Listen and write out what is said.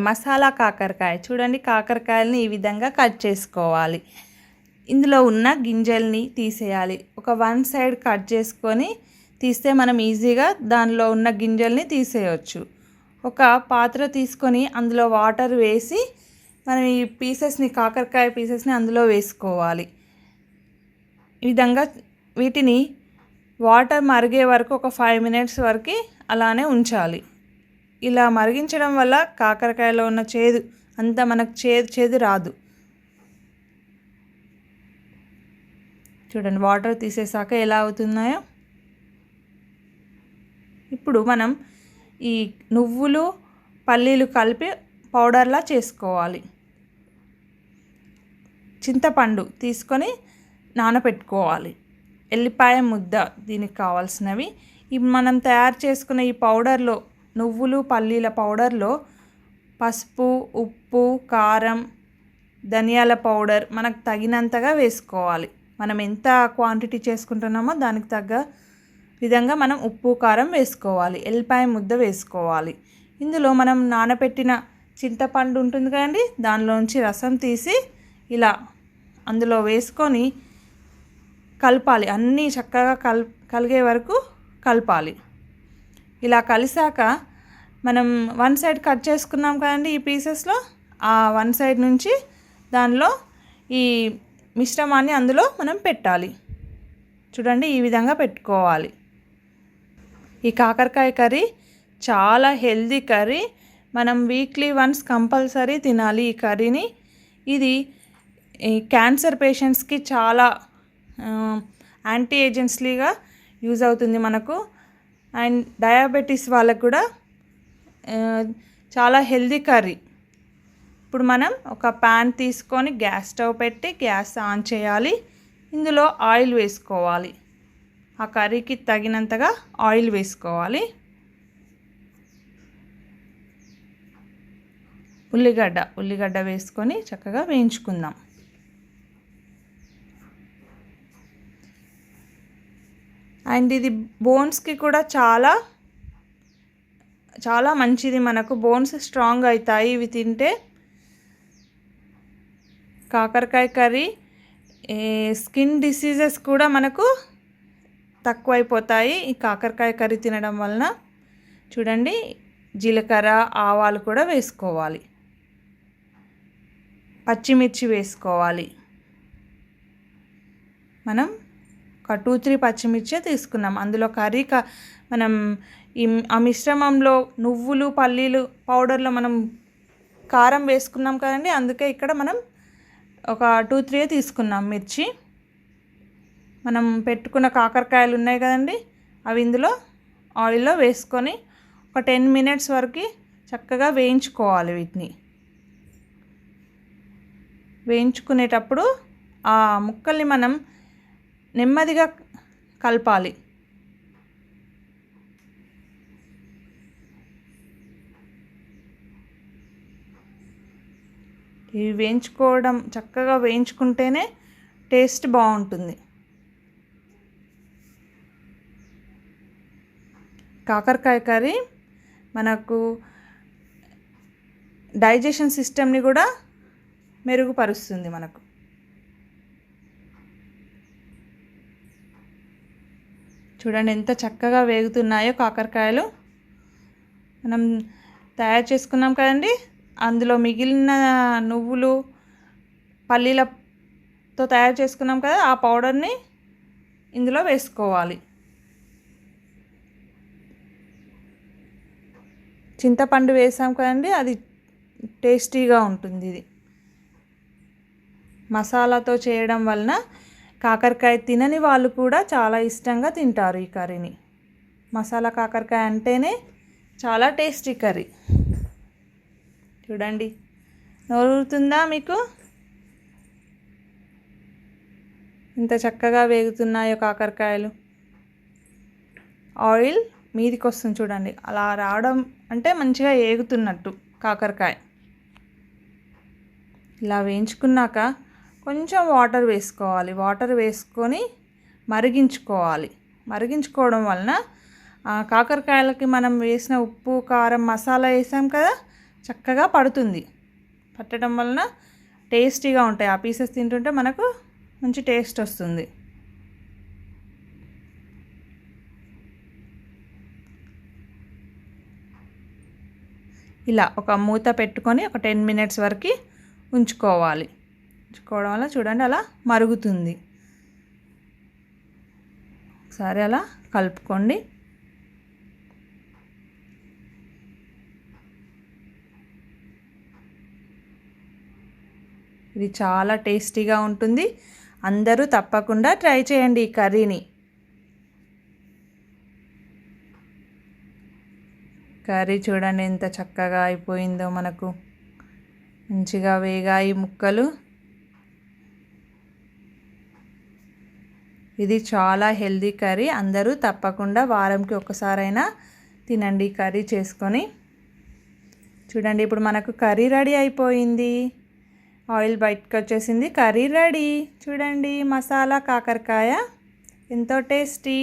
మసాలా కాకరకాయ చూడండి. కాకరకాయలని ఈ విధంగా కట్ చేసుకోవాలి. ఇందులో ఉన్న గింజల్ని తీసేయాలి. ఒక వన్ సైడ్ కట్ చేసుకొని తీస్తే మనం ఈజీగా దానిలో ఉన్న గింజల్ని తీసేయవచ్చు. ఒక పాత్ర తీసుకొని అందులో వాటర్ వేసి మనం ఈ పీసెస్ని, కాకరకాయ పీసెస్ని అందులో వేసుకోవాలి. ఈ విధంగా వీటిని వాటర్ మరిగే వరకు ఒక 5 minutes వరకు అలానే ఉంచాలి. ఇలా మరిగించడం వల్ల కాకరకాయలో ఉన్న చేదు అంతా మనకు చేదు రాదు. చూడండి వాటర్ తీసేసాక ఎలా అవుతున్నాయో. ఇప్పుడు మనం ఈ నువ్వులు పల్లీలు కలిపి పౌడర్లా చేసుకోవాలి. చింతపండు తీసుకొని నానబెట్టుకోవాలి. ఎల్లిపాయ ముద్ద దీనికి కావాల్సినవి. ఇప్పుడు మనం తయారు చేసుకున్న ఈ పౌడర్లో, నువ్వులు పల్లీల పౌడర్లో పసుపు, ఉప్పు, కారం, ధనియాల పౌడర్ మనకు తగినంతగా వేసుకోవాలి. మనం ఎంత క్వాంటిటీ చేసుకుంటున్నామో దానికి తగ్గ విధంగా మనం ఉప్పు, కారం వేసుకోవాలి. ఎల్లిపాయ ముద్ద వేసుకోవాలి. ఇందులో మనం నానబెట్టిన చింతపండు ఉంటుంది కదండి, దానిలోంచి రసం తీసి ఇలా అందులో వేసుకొని కలపాలి. అన్నీ చక్కగా కలిగే వరకు కలపాలి. ఇలా కలిసాక మనం వన్ సైడ్ కట్ చేసుకున్నాం కదండి ఈ పీసెస్లో, ఆ వన్ సైడ్ నుంచి దానిలో ఈ మిశ్రమాన్ని అందులో మనం పెట్టాలి. చూడండి ఈ విధంగా పెట్టుకోవాలి. ఈ కాకరకాయ కర్రీ చాలా హెల్దీ కర్రీ. మనం వీక్లీ వన్స్ కంపల్సరీ తినాలి ఈ కర్రీని. ఇది ఈ క్యాన్సర్ పేషెంట్స్కి చాలా యాంటీ ఏజెంట్స్లీగా యూజ్ అవుతుంది మనకు. అండ్ డయాబెటీస్ వాళ్ళకు కూడా చాలా హెల్దీ కర్రీ. ఇప్పుడు మనం ఒక ప్యాన్ తీసుకొని గ్యాస్ స్టవ్ పెట్టి గ్యాస్ ఆన్ చేయాలి. ఇందులో ఆయిల్ వేసుకోవాలి. ఆ కర్రీకి తగినంతగా ఆయిల్ వేసుకోవాలి. ఉల్లిగడ్డ వేసుకొని చక్కగా వేయించుకుందాం. అండ్ ఇది బోన్స్కి కూడా చాలా చాలా మంచిది. మనకు బోన్స్ స్ట్రాంగ్ అవుతాయి ఇవి తింటే. కాకరకాయ కర్రీ స్కిన్ డిసీజెస్ కూడా మనకు తక్కువైపోతాయి ఈ కాకరకాయ కర్రీ తినడం వలన. చూడండి జీలకర్ర, ఆవాలు కూడా వేసుకోవాలి. పచ్చిమిర్చి వేసుకోవాలి. మనం ఒక 2-3 పచ్చిమిర్చే తీసుకున్నాం. అందులో కర్రీ మనం ఆ మిశ్రమంలో నువ్వులు పల్లీలు పౌడర్లో మనం కారం వేసుకున్నాం కదండి, అందుకే ఇక్కడ మనం ఒక 2-3 తీసుకున్నాం మిర్చి. మనం పెట్టుకున్న కాకరకాయలు ఉన్నాయి కదండి, అవి ఇందులో ఆయిల్లో వేసుకొని ఒక 10 minutes వరకు చక్కగా వేయించుకోవాలి. వీటిని వేయించుకునేటప్పుడు ఆ ముక్కల్ని మనం నెమ్మదిగా కలపాలి. ఇవి చక్కగా వేయించుకుంటేనే టేస్ట్ బాగుంటుంది. కాకరకాయ కర్రీ మనకు డైజెషన్ సిస్టమ్ని కూడా మెరుగుపరుస్తుంది మనకు. చూడండి ఎంత చక్కగా వేగుతున్నాయో కాకరకాయలు. మనం తయారు చేసుకున్నాం కదండి, అందులో మిగిలిన నువ్వులు పల్లీలతో తయారు చేసుకున్నాం కదా, ఆ పౌడర్ని ఇందులో వేసుకోవాలి. చింతపండు వేసాం కదండి, అది టేస్టీగా ఉంటుంది. ఇది మసాలాతో చేయడం వలన కాకరకాయ తినని వాళ్ళు కూడా చాలా ఇష్టంగా తింటారు ఈ కర్రీని. మసాలా కాకరకాయ అంటేనే చాలా టేస్టీ కర్రీ. చూడండి నోరుతుందా మీకు? ఇంత చక్కగా వేగుతున్నాయో కాకరకాయలు. ఆయిల్ మీదికి వస్తుంది చూడండి, అలా రావడం అంటే మంచిగా వేగుతున్నట్టు కాకరకాయ. ఇలా వేయించుకున్నాక కొంచెం వాటర్ వేసుకోవాలి. వాటర్ వేసుకొని మరిగించుకోవడం వలన కాకరకాయలకి మనం వేసిన ఉప్పు, కారం, మసాలా వేసాం కదా, చక్కగా పడుతుంది. పట్టడం వలన టేస్టీగా ఉంటాయి. ఆ పీసెస్ తింటుంటే మనకు మంచి టేస్ట్ వస్తుంది. ఇలా ఒక మూత పెట్టుకొని ఒక 10 మినిట్స్ వరకు ఉంచుకోవాలి. ఉంచుకోవడం వల్ల చూడండి అలా మరుగుతుంది. ఒకసారి అలా కలుపుకోండి. ఇది చాలా టేస్టీగా ఉంటుంది. అందరూ తప్పకుండా ట్రై చేయండి ఈ కర్రీని. కర్రీ చూడండి ఎంత చక్కగా అయిపోయిందో, మనకు మంచిగా వేగాయి ముక్కలు. ఇది చాలా హెల్దీ కర్రీ. అందరూ తప్పకుండా వారంకి ఒకసారైనా తినండి కర్రీ చేసుకొని. చూడండి ఇప్పుడు మనకు కర్రీ రెడీ అయిపోయింది. ఆయిల్ బయటకు వచ్చేసింది. Curry ready. చూడండి మసాలా కాకరకాయ ఎంతో టేస్టీ.